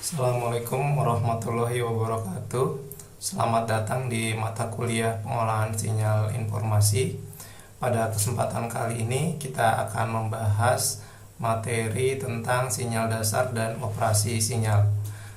Assalamualaikum warahmatullahi wabarakatuh. Selamat datang di mata kuliah pengolahan sinyal informasi. Pada kesempatan kali ini kita akan membahas materi tentang sinyal dasar dan operasi sinyal.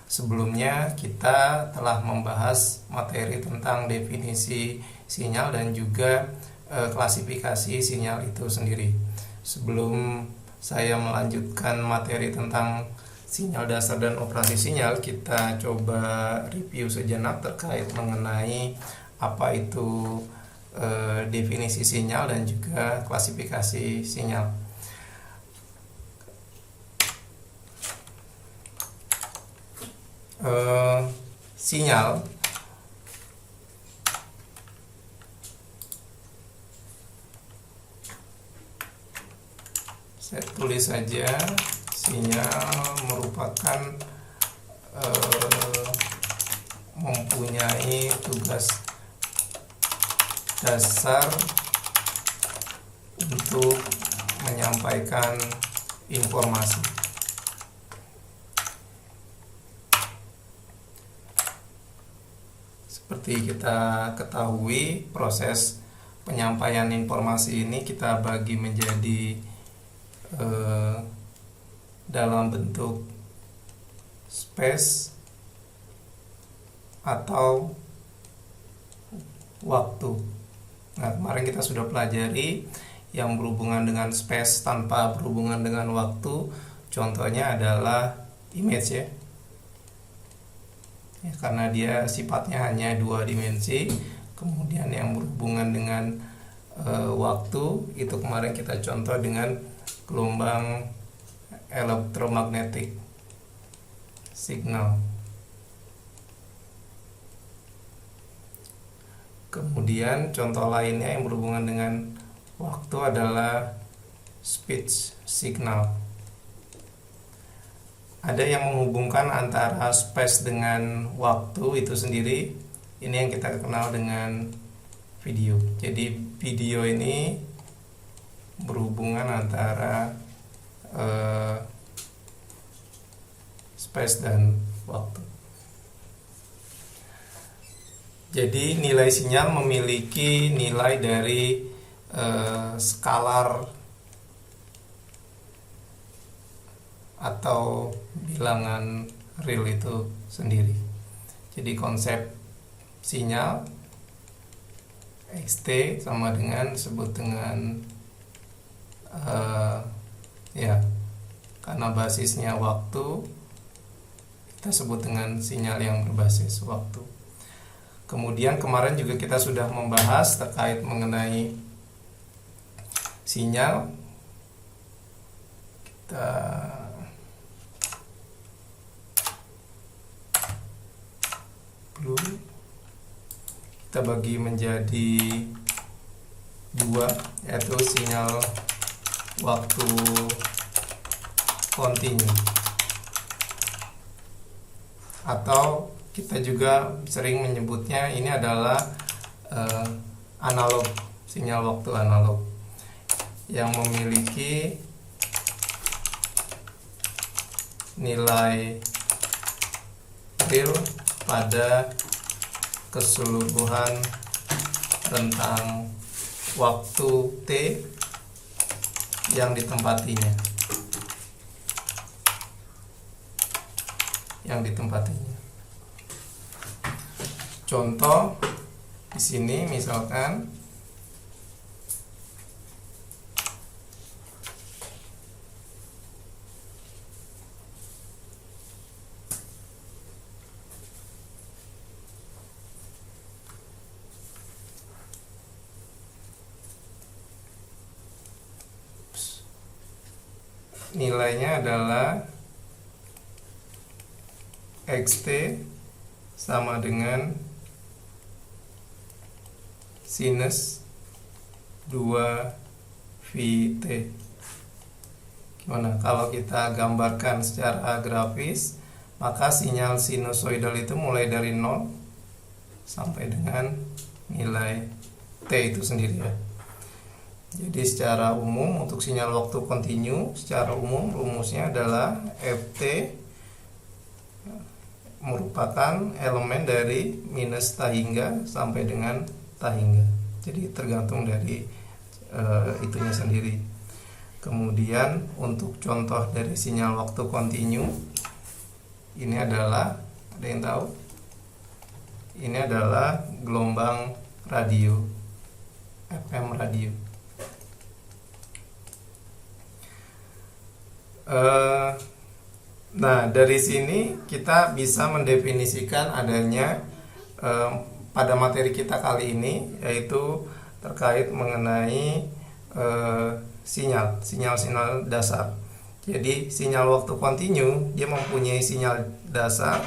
Sebelumnya kita telah membahas materi tentang definisi sinyal dan juga klasifikasi sinyal itu sendiri. Sebelum saya melanjutkan materi tentang sinyal dasar dan operasi sinyal, kita coba review sejenak terkait mengenai apa itu definisi sinyal dan juga klasifikasi sinyal. Sinyal saya tulis saja. Sinyal merupakan mempunyai tugas dasar untuk menyampaikan informasi. Seperti kita ketahui, proses penyampaian informasi ini kita bagi menjadi dalam bentuk space atau waktu. Nah, kemarin kita sudah pelajari yang berhubungan dengan space tanpa berhubungan dengan waktu. Contohnya adalah image ya, karena dia sifatnya hanya dua dimensi. Kemudian yang berhubungan dengan waktu itu kemarin kita contoh dengan gelombang elektromagnetik signal. Kemudian contoh lainnya yang berhubungan dengan waktu adalah speech signal. Ada yang menghubungkan antara space dengan waktu itu sendiri. Ini yang kita kenal dengan video. Jadi video ini berhubungan antara space dan waktu. Jadi nilai sinyal memiliki nilai dari skalar atau bilangan real itu sendiri. Jadi konsep sinyal xt sama dengan disebut dengan karena basisnya waktu, kita sebut dengan sinyal yang berbasis waktu. Kemudian kemarin juga kita sudah membahas terkait mengenai sinyal. Kita bagi menjadi dua, yaitu sinyal waktu kontinu, atau kita juga sering menyebutnya ini adalah analog, sinyal waktu analog yang memiliki nilai real pada keseluruhan rentang waktu T yang ditempatinya. Contoh di sini misalkan nilainya adalah xt sama dengan sinus 2 Vt. Gimana kalau kita gambarkan secara grafis? Maka sinyal sinusoidal itu mulai dari 0 sampai dengan nilai T itu sendiri ya. Jadi secara umum untuk sinyal waktu kontinu, secara umum rumusnya adalah Ft merupakan elemen dari minus tahingga sampai dengan tahingga. Jadi tergantung dari itunya sendiri. Kemudian untuk contoh dari sinyal waktu kontinu, ini adalah, ada yang tahu? Ini adalah gelombang radio, FM radio. Nah, dari sini kita bisa mendefinisikan adanya pada materi kita kali ini, yaitu terkait mengenai sinyal dasar. Jadi sinyal waktu kontinu dia mempunyai sinyal dasar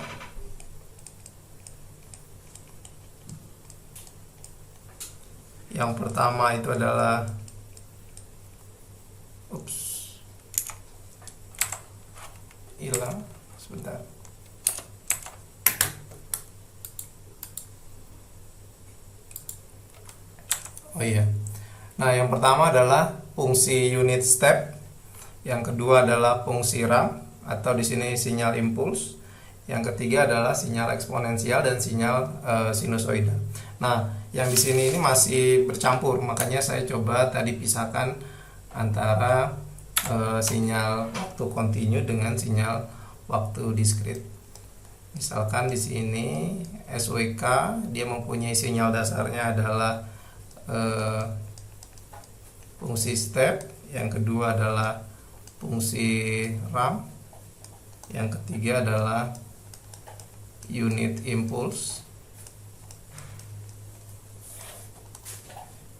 yang pertama itu adalah hilang sebentar. Oh iya. Nah, yang pertama adalah fungsi unit step, yang kedua adalah fungsi ramp atau di sini sinyal impuls, yang ketiga adalah sinyal eksponensial dan sinyal sinusoida. Nah, yang di sini ini masih bercampur, makanya saya coba tadi pisahkan antara sinyal waktu kontinu dengan sinyal waktu diskrit. Misalkan di sini SWK dia mempunyai sinyal dasarnya adalah fungsi step, yang kedua adalah fungsi ramp, yang ketiga adalah unit impulse,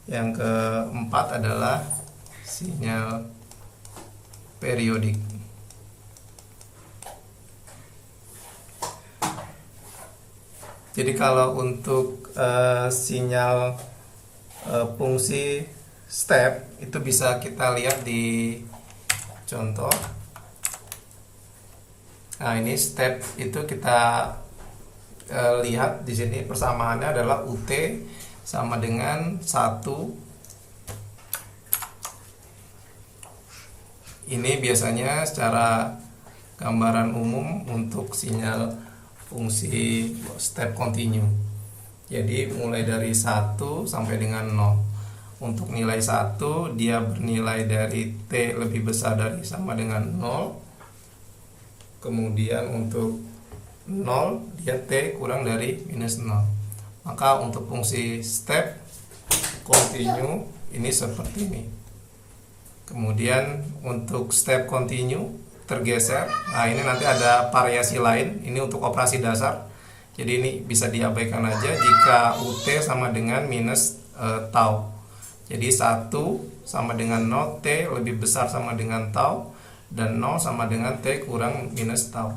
yang keempat adalah sinyal periodik. Jadi kalau untuk sinyal fungsi step itu bisa kita lihat di contoh. Nah, ini step itu kita lihat di sini persamaannya adalah UT sama dengan 1. Ini biasanya secara gambaran umum untuk sinyal fungsi step kontinu. Jadi mulai dari 1 sampai dengan 0. Untuk nilai 1 dia bernilai dari T lebih besar dari sama dengan 0. Kemudian untuk 0 dia T kurang dari minus 0. Maka untuk fungsi step kontinu ini seperti ini. Kemudian untuk step kontinu tergeser. Nah, ini nanti ada variasi lain. Ini untuk operasi dasar. Jadi ini bisa diabaikan aja jika UT sama dengan minus tau. Jadi 1 sama dengan 0, T lebih besar sama dengan tau, dan 0 sama dengan T kurang minus tau.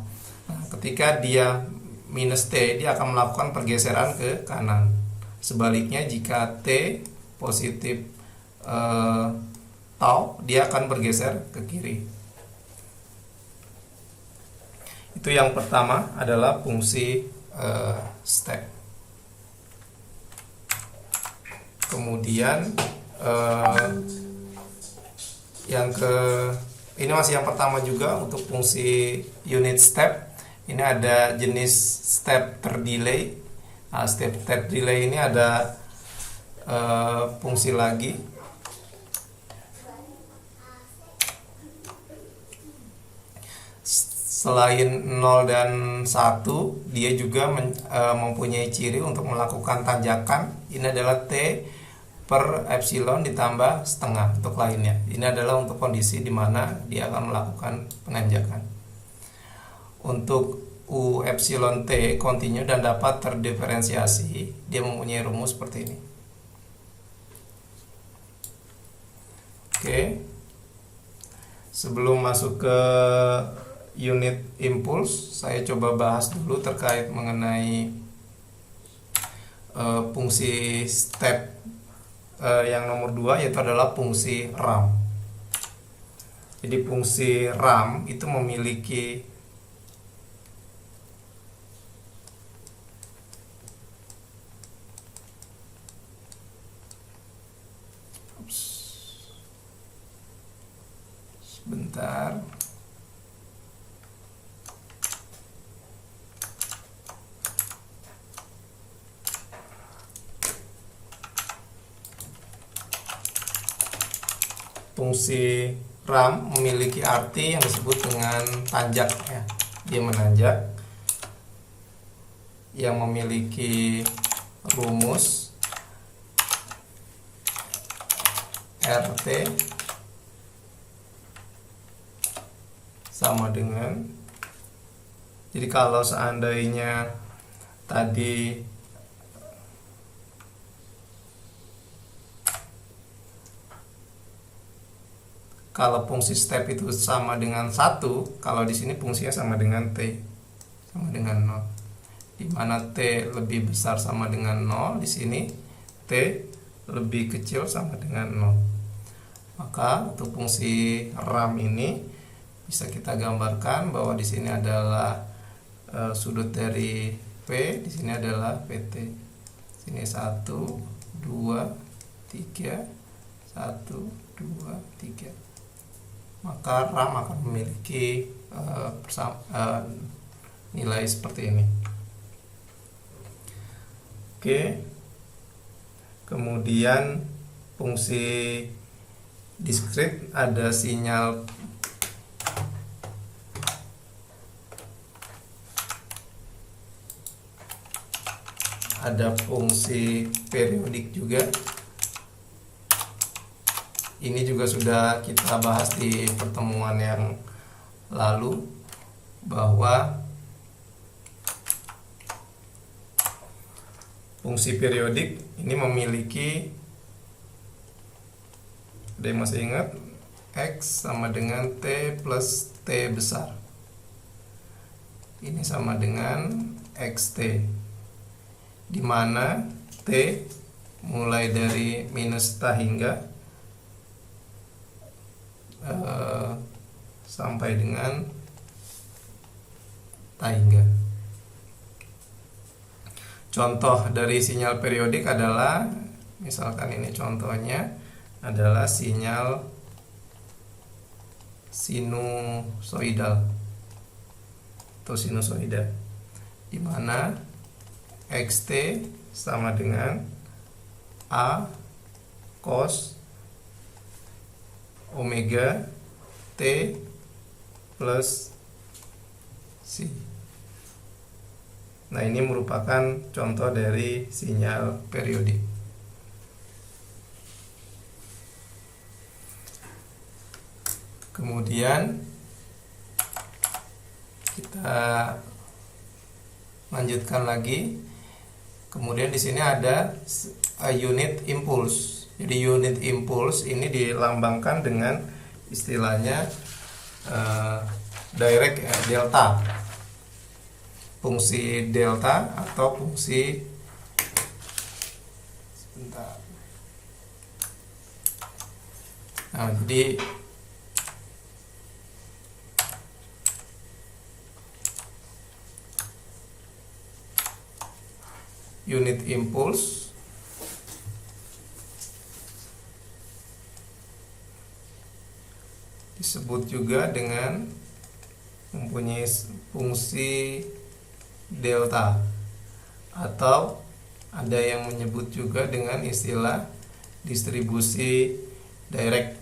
Nah, ketika dia minus T, dia akan melakukan pergeseran ke kanan. Sebaliknya jika T positif tau, dia akan bergeser ke kiri. Itu yang pertama adalah fungsi step. Kemudian ini masih yang pertama juga untuk fungsi unit step. Ini ada jenis step terdelay. Nah, step terdelay ini ada fungsi lagi. Selain 0 dan 1, dia juga mempunyai ciri untuk melakukan tanjakan. Ini adalah T per epsilon ditambah setengah untuk lainnya. Ini adalah untuk kondisi di mana dia akan melakukan penanjakan. Untuk U epsilon T kontinu dan dapat terdiferensiasi, dia mempunyai rumus seperti ini. Oke. Sebelum masuk ke unit impuls, saya coba bahas dulu terkait mengenai fungsi step yang nomor 2, yaitu adalah fungsi ramp. Jadi fungsi ramp itu memiliki sebentar. fungsi RAM memiliki arti yang disebut dengan tanjak ya. Dia menanjak, yang memiliki rumus RT sama dengan, jadi kalau seandainya tadi kalau fungsi step itu sama dengan 1, kalau di sini fungsinya sama dengan T, sama dengan 0. Di mana T lebih besar sama dengan 0, di sini T lebih kecil sama dengan 0. Maka untuk fungsi RAM ini bisa kita gambarkan bahwa di sini adalah sudut dari P, di sini adalah PT. Sini 1, 2, 3, 1, 2, 3. Maka RAM akan memiliki nilai seperti ini. Oke. Kemudian fungsi discrete ada sinyal ada fungsi periodik juga. Ini juga sudah kita bahas di pertemuan yang lalu bahwa fungsi periodik ini memiliki, ada yang masih ingat, X sama dengan T plus T besar. Ini sama dengan XT, di mana T mulai dari minus hingga sampai dengan hingga. Contoh dari sinyal periodik adalah, misalkan ini contohnya adalah sinyal sinusoidal atau sinusoida, di mana XT sama dengan A cos omega T plus C. Nah, ini merupakan contoh dari sinyal periodik. Kemudian kita lanjutkan lagi. Kemudian di sini ada unit impulse. Jadi unit impulse ini dilambangkan dengan istilahnya direct delta. Fungsi delta atau fungsi jadi unit impulse disebut juga dengan mempunyai fungsi delta, atau ada yang menyebut juga dengan istilah distribusi direct,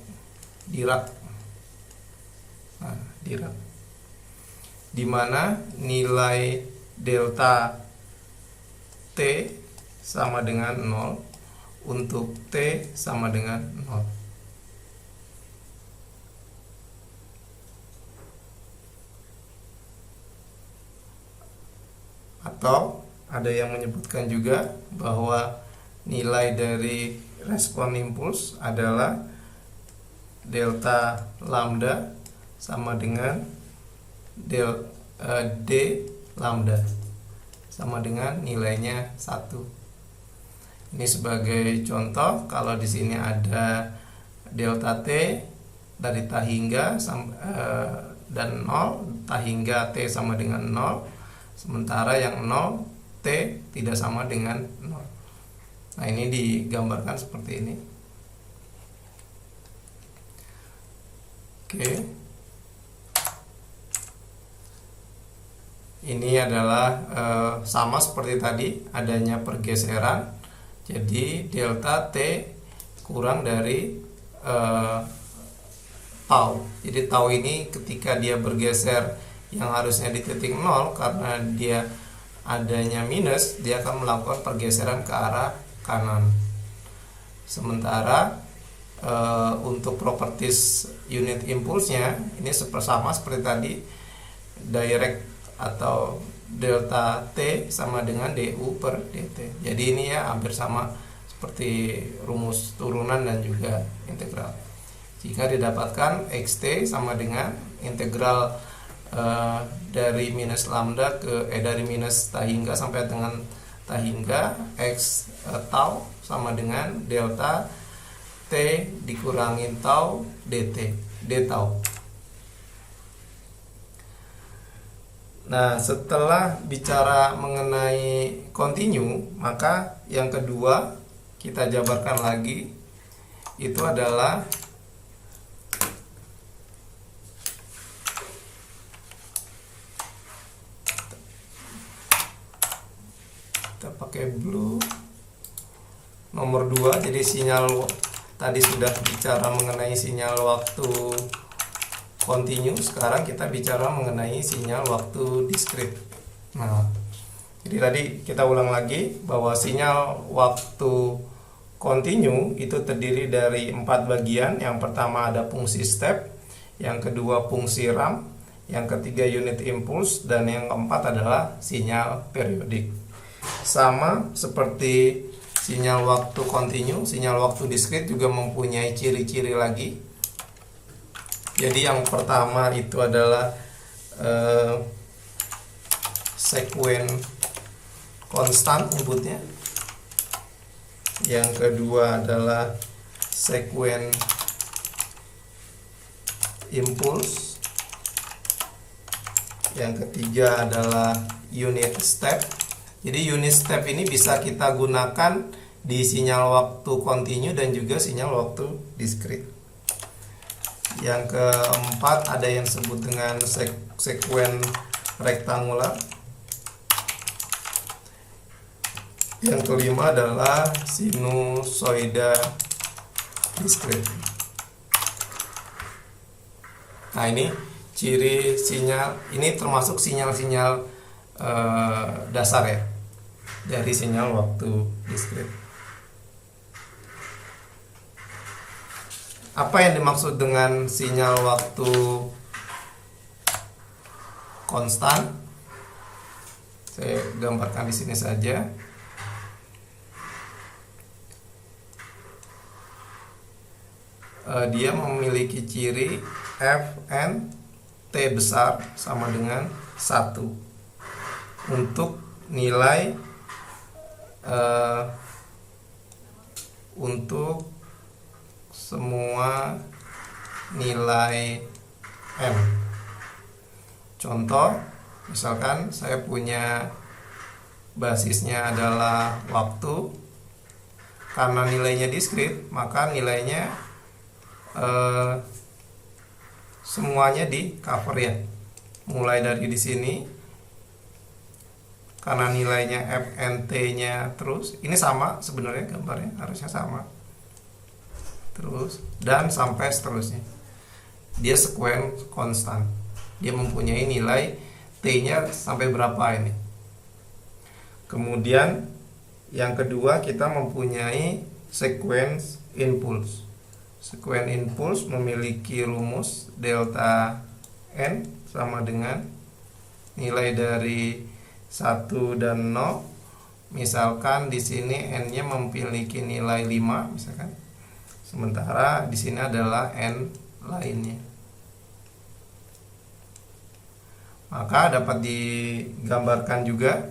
Dirac. Nah, Dirac, di mana nilai delta T sama dengan 0 untuk T sama dengan 0. Atau ada yang menyebutkan juga bahwa nilai dari respon impuls adalah delta lambda sama dengan D lambda sama dengan nilainya 1. Ini sebagai contoh, kalau di sini ada delta T dari hingga dan 0, hingga T sama dengan 0. Sementara yang 0 T tidak sama dengan 0. Nah, ini digambarkan seperti ini. Oke. Ini adalah sama seperti tadi, adanya pergeseran. Jadi delta T kurang dari tau. Jadi tau ini ketika dia bergeser yang harusnya di titik 0, karena dia adanya minus, dia akan melakukan pergeseran ke arah kanan. Sementara untuk properties unit impulsnya ini sama seperti tadi, direct atau delta T sama dengan du per dt. Jadi ini ya hampir sama seperti rumus turunan dan juga integral. Jika didapatkan xt sama dengan integral dari minus lambda dari minus tahingga sampai dengan tahingga x tau sama dengan delta T dikurangin tau dt, d tau. Nah, setelah bicara mengenai continue, maka yang kedua kita jabarkan lagi, itu adalah kita pakai blue nomor 2. Jadi sinyal tadi sudah bicara mengenai sinyal waktu continue, sekarang kita bicara mengenai sinyal waktu discrete. Nah, jadi tadi kita ulang lagi bahwa sinyal waktu continue itu terdiri dari 4 bagian. Yang pertama ada fungsi step, yang kedua fungsi ramp, yang ketiga unit impulse, dan yang keempat adalah sinyal periodik. Sama seperti sinyal waktu continue, sinyal waktu discrete juga mempunyai ciri-ciri lagi. Jadi yang pertama itu adalah sekuen konstan inputnya. Yang kedua adalah sekuen impuls. Yang ketiga adalah unit step. Jadi unit step ini bisa kita gunakan di sinyal waktu continue dan juga sinyal waktu discrete. Yang keempat ada yang disebut dengan sekuen rektangular. Yang kelima adalah sinusoida discrete. Nah, ini ciri sinyal, ini termasuk sinyal-sinyal dasar ya dari sinyal waktu discrete. Apa yang dimaksud dengan sinyal waktu konstan? Saya gambarkan di sini saja. Dia memiliki ciri Fn T besar sama dengan 1 untuk nilai untuk semua nilai M. Contoh, misalkan saya punya basisnya adalah waktu, karena nilainya discrete, maka nilainya semuanya di cover ya. Mulai dari di sini, karena nilainya FNT-nya terus, ini sama sebenarnya gambarnya, harusnya sama. Terus dan sampai seterusnya. Dia sekuen konstan. Dia mempunyai nilai T-nya sampai berapa ini. Kemudian yang kedua kita mempunyai sequence impulse. Sequence impulse memiliki rumus delta N sama dengan nilai dari 1 dan 0. Misalkan di sini N-nya memiliki nilai 5 misalkan. Sementara di sini adalah N lainnya. Maka dapat digambarkan juga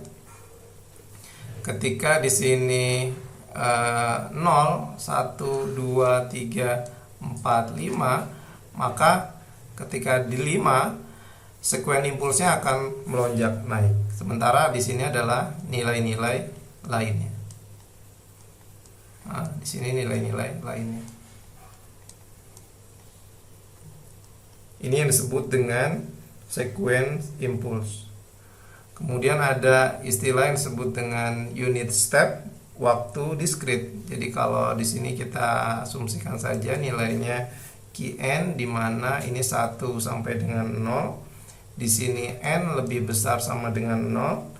ketika di sini 0, 1, 2, 3, 4, 5, maka ketika di 5 sekuen impulsnya akan melonjak naik. Sementara di sini adalah nilai-nilai lainnya. Nah, di sini nilai-nilai lainnya. Ini yang disebut dengan sequence impulse. Kemudian ada istilah yang disebut dengan unit step waktu discrete. Jadi kalau di sini kita asumsikan saja nilainya Ki N, di mana ini 1 sampai dengan 0. Di sini N lebih besar sama dengan 0,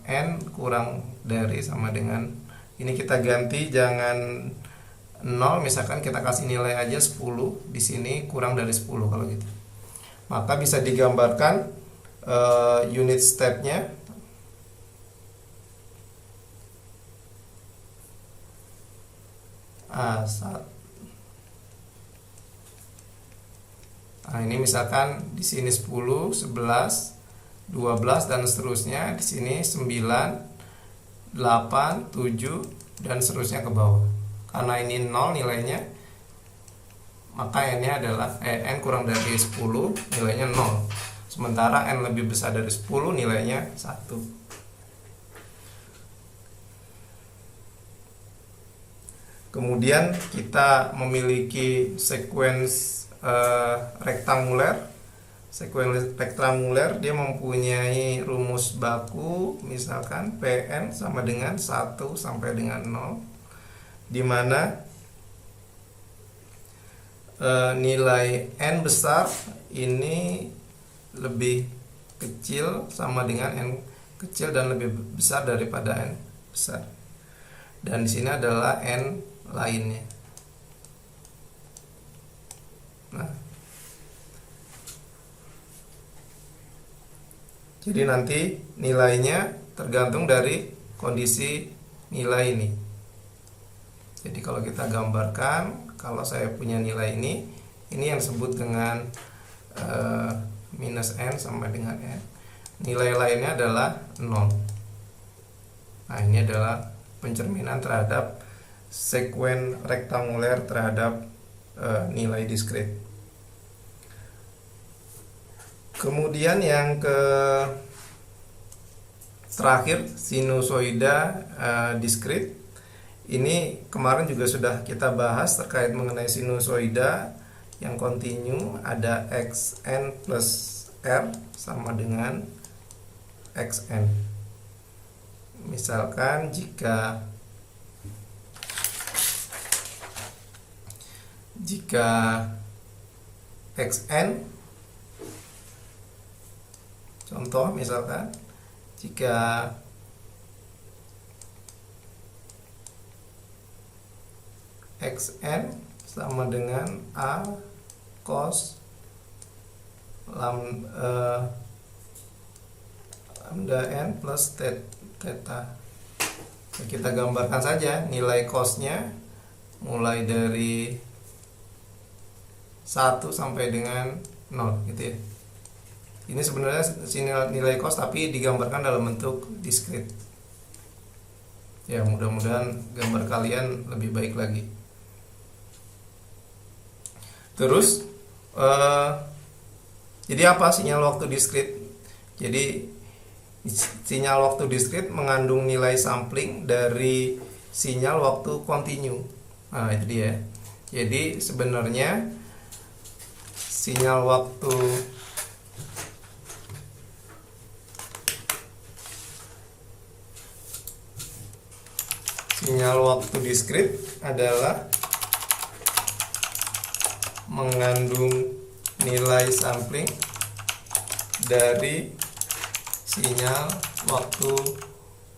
N kurang dari sama dengan, ini kita ganti jangan 0, misalkan kita kasih nilai aja 10, di sini kurang dari 10 kalau gitu. Maka bisa digambarkan unit stepnya. Nah, ini misalkan di sini 10, 11, 12 dan seterusnya, di sini 9, 8, 7 dan seterusnya ke bawah. Karena ini 0 nilainya, maka n-nya adalah n kurang dari 10 nilainya 0. Sementara n lebih besar dari 10 nilainya 1. Kemudian kita memiliki sequence rektanguler. Sequence rektanguler dia mempunyai rumus baku, misalkan Pn sama dengan 1 sampai dengan 0, di mana nilai n besar ini lebih kecil sama dengan n kecil dan lebih besar daripada n besar. Dan di sini adalah n lainnya. Nah, jadi nanti nilainya tergantung dari kondisi nilai ini. Jadi kalau kita gambarkan, kalau saya punya nilai ini yang disebut dengan minus n sama dengan n. Nilai lainnya adalah 0. Nah, ini adalah pencerminan terhadap sekuen rektanguler terhadap nilai diskrit. Kemudian yang terakhir, sinusoida diskrit. Ini kemarin juga sudah kita bahas terkait mengenai sinusoida yang kontinu, ada xn plus r sama dengan xn. Misalkan jika xn, contoh misalkan jika xn sama dengan a cos lambda n plus theta. Kita gambarkan saja nilai cosnya mulai dari 1 sampai dengan 0 gitu ya. Ini sebenarnya nilai cos tapi digambarkan dalam bentuk diskrit. Ya, mudah-mudahan gambar kalian lebih baik lagi. Terus jadi apa sinyal waktu diskrit? Jadi sinyal waktu diskrit mengandung nilai sampling dari sinyal waktu kontinu. Nah, itu dia. Jadi sebenarnya sinyal waktu diskrit adalah mengandung nilai sampling dari sinyal waktu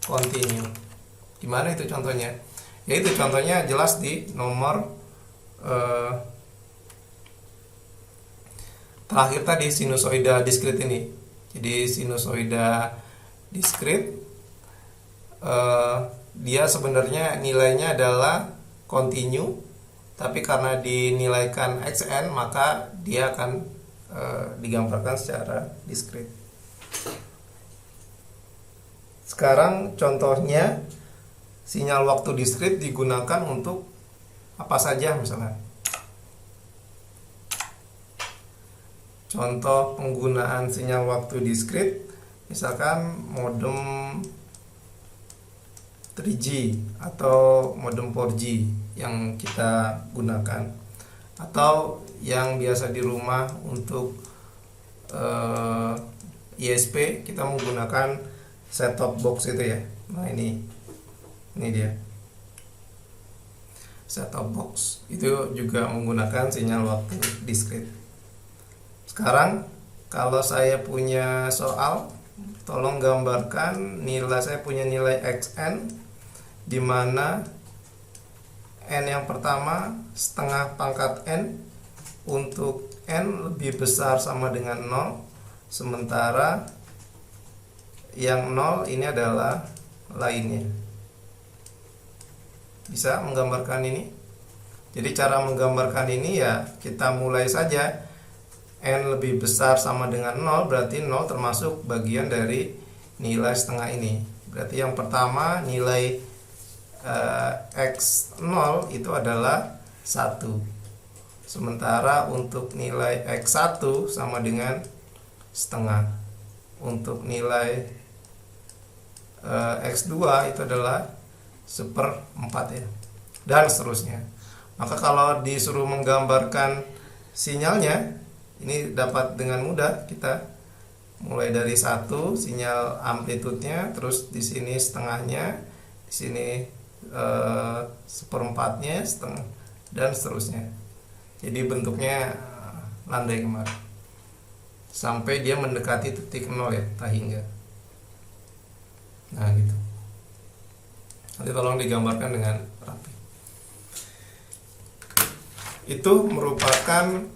kontinu. Gimana itu contohnya? Yaitu contohnya jelas di nomor terakhir tadi, sinusoida diskrit ini. Jadi sinusoida diskrit dia sebenarnya nilainya adalah kontinu, tapi karena dinilaikan xn maka dia akan digambarkan secara diskrit. Sekarang contohnya sinyal waktu diskrit digunakan untuk apa saja misalnya. Contoh penggunaan sinyal waktu diskrit, misalkan modem 3G atau modem 4G yang kita gunakan, atau yang biasa di rumah untuk ISP kita menggunakan set top box itu ya. Nah, ini dia. set-top box. Itu juga menggunakan sinyal waktu diskrit. Sekarang kalau saya punya soal, tolong gambarkan saya punya nilai xn di mana n yang pertama setengah pangkat n untuk n lebih besar sama dengan 0, sementara yang 0 ini adalah lainnya. Bisa menggambarkan ini? Jadi cara menggambarkan ini ya kita mulai saja. N lebih besar sama dengan 0, berarti 0 termasuk bagian dari nilai setengah ini. Berarti yang pertama nilai x0 itu adalah 1. Sementara untuk nilai x1 sama dengan setengah. Untuk nilai x2 itu adalah 1/4 ya. Dan seterusnya. Maka kalau disuruh menggambarkan sinyalnya, ini dapat dengan mudah. Kita mulai dari 1 sinyal amplitudenya, terus di sini setengahnya, di sini 1/4-nya, setengah, dan seterusnya. Jadi bentuknya landai kemarin sampai dia mendekati titik 0 ya, tak hingga. Nah gitu. Nanti tolong digambarkan dengan rapi. Itu merupakan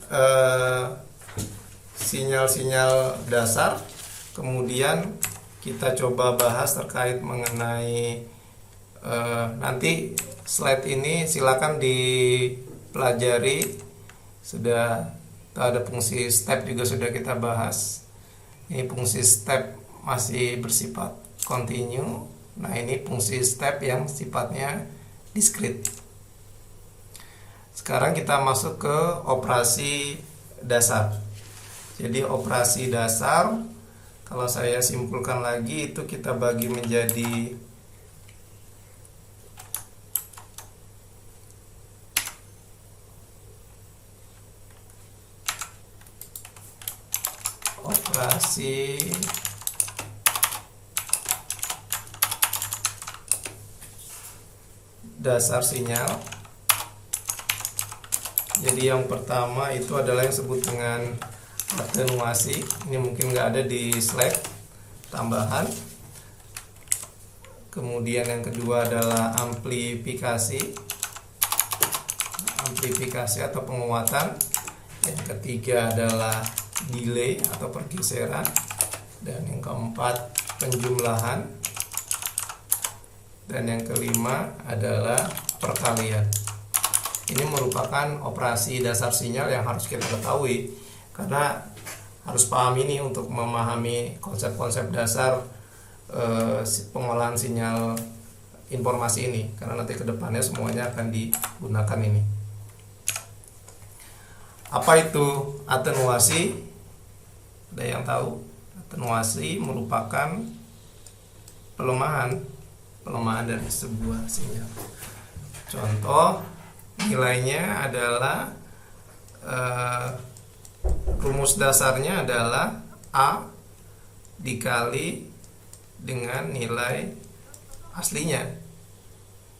sinyal-sinyal dasar. Kemudian kita coba bahas terkait mengenai nanti slide ini silakan dipelajari. Sudah ada fungsi step juga sudah kita bahas. Ini fungsi step masih bersifat continue. Nah ini fungsi step yang sifatnya diskrit. Sekarang kita masuk ke operasi dasar. Jadi operasi dasar, kalau saya simpulkan lagi, itu kita bagi menjadi operasi dasar sinyal. Jadi yang pertama itu adalah yang disebut dengan atenuasi. Ini mungkin nggak ada di slide tambahan. Kemudian yang kedua adalah amplifikasi atau penguatan. Yang ketiga adalah delay atau pergeseran. Dan yang keempat penjumlahan. Dan yang kelima adalah perkalian. Ini merupakan operasi dasar sinyal yang harus kita ketahui, karena harus paham ini untuk memahami konsep-konsep dasar pengolahan sinyal informasi ini, karena nanti kedepannya semuanya akan digunakan ini. Apa itu atenuasi? Ada yang tahu? Atenuasi merupakan pelemahan dari sebuah sinyal. Contoh nilainya adalah rumus dasarnya adalah A dikali dengan nilai aslinya,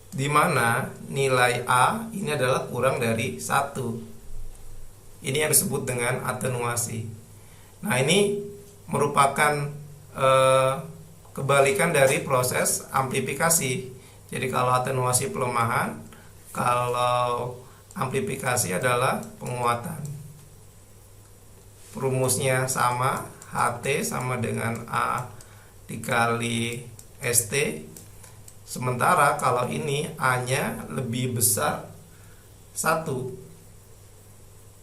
di mana nilai A ini adalah kurang dari 1. Ini yang disebut dengan atenuasi. Nah ini merupakan kebalikan dari proses amplifikasi. Jadi kalau atenuasi pelemahan, kalau amplifikasi adalah penguatan. Rumusnya sama, HT sama dengan A dikali ST. Sementara kalau ini A-nya lebih besar 1.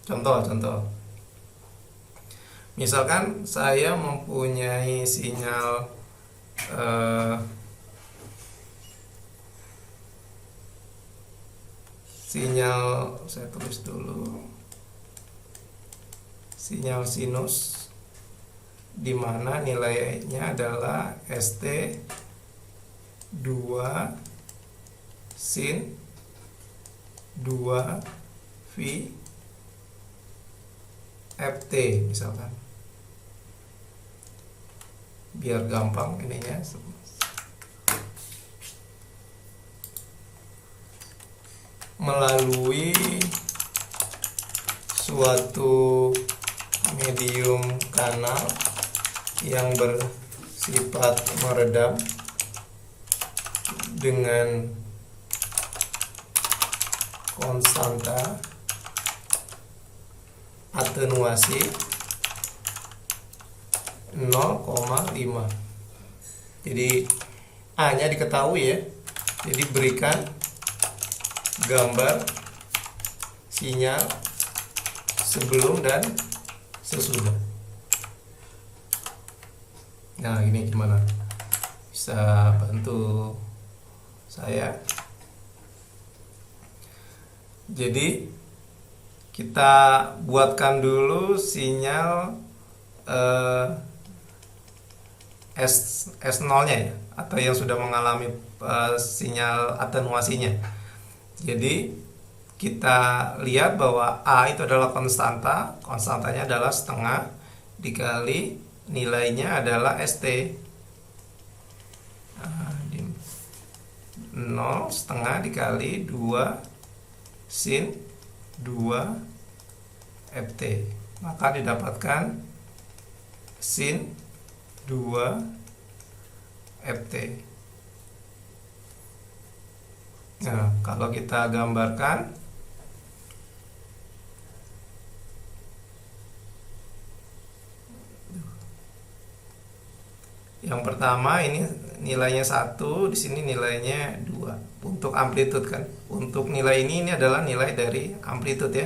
Contoh. Misalkan saya mempunyai sinyal saya tulis dulu, sinyal sinus, di mana nilainya adalah ST 2 sin 2 V FT misalkan, biar gampang ininya. melalui suatu medium kanal yang bersifat meredam dengan konstanta atenuasi 0,5. Jadi A-nya diketahui ya. Jadi berikan gambar sinyal sebelum dan sesudah. Nah, ini gimana? Bisa bantu saya? Jadi kita buatkan dulu sinyal S0-nya ya, atau yang sudah mengalami sinyal atenuasinya. Jadi kita lihat bahwa A itu adalah konstanta, konstantanya adalah setengah dikali nilainya adalah ST. 0 setengah dikali 2 sin 2 FT, maka didapatkan sin 2 FT. Nah, kalau kita gambarkan, yang pertama ini nilainya 1, di sini nilainya 2 untuk amplitude kan. Untuk nilai ini adalah nilai dari amplitude ya.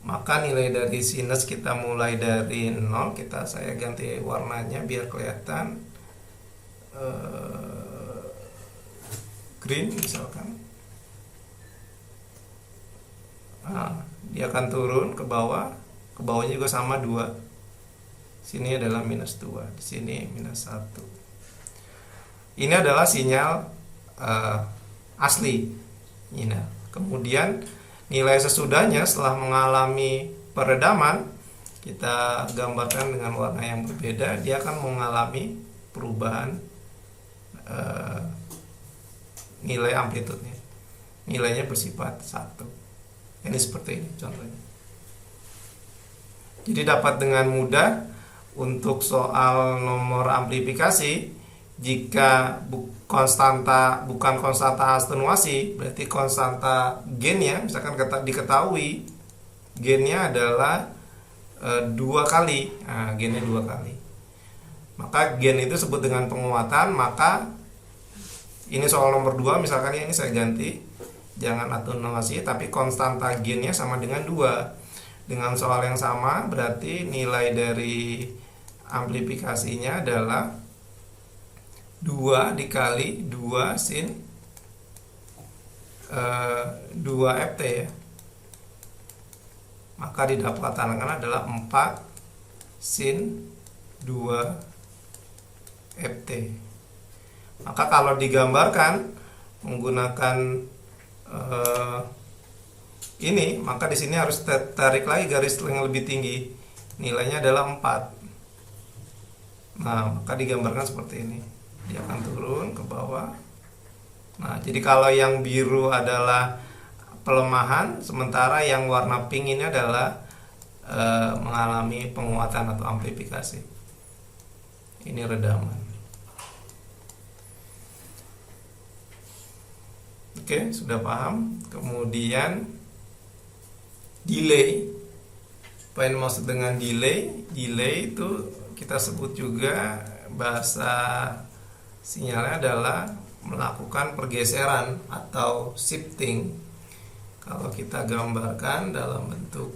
Maka nilai dari sinus kita mulai dari 0, saya ganti warnanya biar kelihatan green misalkan. Nah, dia akan turun ke bawah, ke bawahnya juga sama 2. Sini adalah minus 2, di sini minus 1. Ini adalah sinyal asli. Ini. Kemudian nilai sesudahnya setelah mengalami peredaman, kita gambarkan dengan warna yang berbeda. Dia akan mengalami perubahan nilai amplitudenya. Nilainya bersifat 1. Ini seperti ini contohnya. Jadi dapat dengan mudah untuk soal nomor amplifikasi, jika bukan konstanta atenuasi, berarti konstanta gainnya misalkan diketahui gainnya adalah 2 kali. Nah, gainnya 2 kali. Maka gain itu sebut dengan penguatan. Maka ini soal nomor 2, misalkan ini saya ganti, jangan atenuasi tapi konstanta gainnya sama dengan 2. Dengan soal yang sama berarti nilai dari amplifikasinya adalah 2 dikali 2 sin 2 FT ya. Maka didapatkan adalah 4 sin 2 FT. Maka kalau digambarkan menggunakan ini, maka di sini harus tarik lagi garis yang lebih tinggi. Nilainya adalah 4. Nah, maka digambarkan seperti ini. Dia akan turun ke bawah. Nah, jadi kalau yang biru adalah pelemahan, sementara yang warna pink ini adalah mengalami penguatan atau amplifikasi. Ini redaman. Oke, sudah paham. Kemudian delay. Apa yang maksud dengan delay? Delay itu kita sebut juga bahasa sinyalnya adalah melakukan pergeseran atau shifting. Kalau kita gambarkan dalam bentuk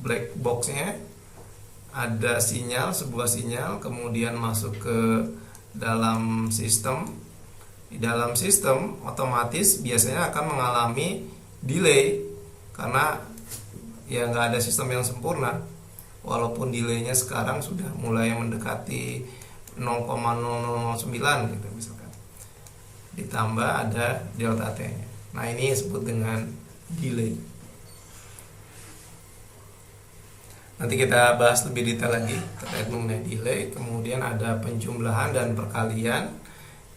black boxnya, ada sinyal, sebuah sinyal kemudian masuk ke dalam sistem. Di dalam sistem otomatis biasanya akan mengalami delay karena ya nggak ada sistem yang sempurna. Walaupun delaynya sekarang sudah mulai mendekati 0,009 gitu misalkan, ditambah ada delta T nya. Nah, ini disebut dengan delay. Nanti kita bahas lebih detail lagi terkait mengenai delay. Kemudian ada penjumlahan dan perkalian.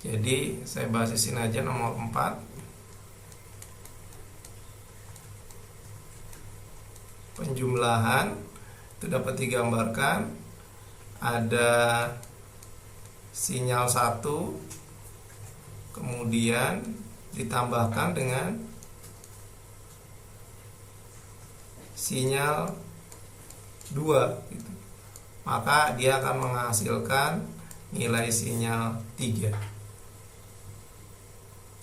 Jadi saya bahas di sini aja nomor 4. Penjumlahan itu dapat digambarkan ada sinyal 1 kemudian ditambahkan dengan sinyal 2 gitu. Maka dia akan menghasilkan nilai sinyal 3.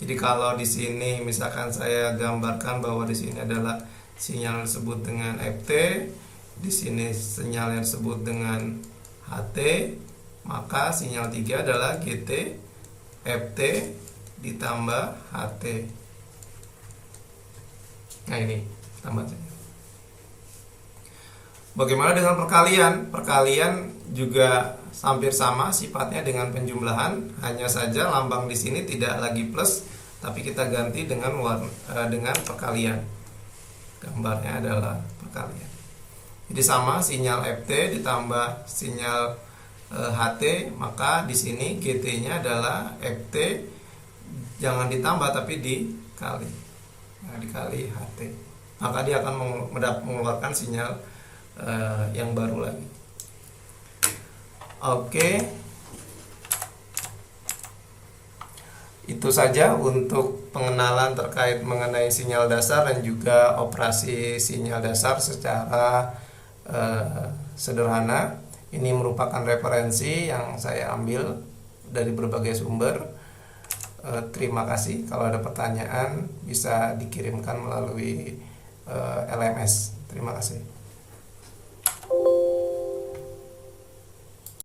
Jadi kalau di sini misalkan saya gambarkan bahwa di sini adalah sinyal disebut dengan FT, di sini sinyal yang disebut dengan HT, maka sinyal 3 adalah GT FT ditambah HT. Nah, ini tambah saja. Bagaimana dengan perkalian? Perkalian juga hampir sama sifatnya dengan penjumlahan, hanya saja lambang di sini tidak lagi plus, tapi kita ganti dengan perkalian. Gambarnya adalah perkalian. Jadi sama, sinyal FT ditambah sinyal HT, maka di sini GT-nya adalah FT, jangan ditambah tapi dikali. Nah, dikali HT. Maka dia akan mengeluarkan sinyal yang baru lagi. Oke, itu saja untuk pengenalan terkait mengenai sinyal dasar dan juga operasi sinyal dasar secara sederhana. Ini merupakan referensi yang saya ambil dari berbagai sumber. Terima kasih. Kalau ada pertanyaan bisa dikirimkan melalui LMS. Terima kasih.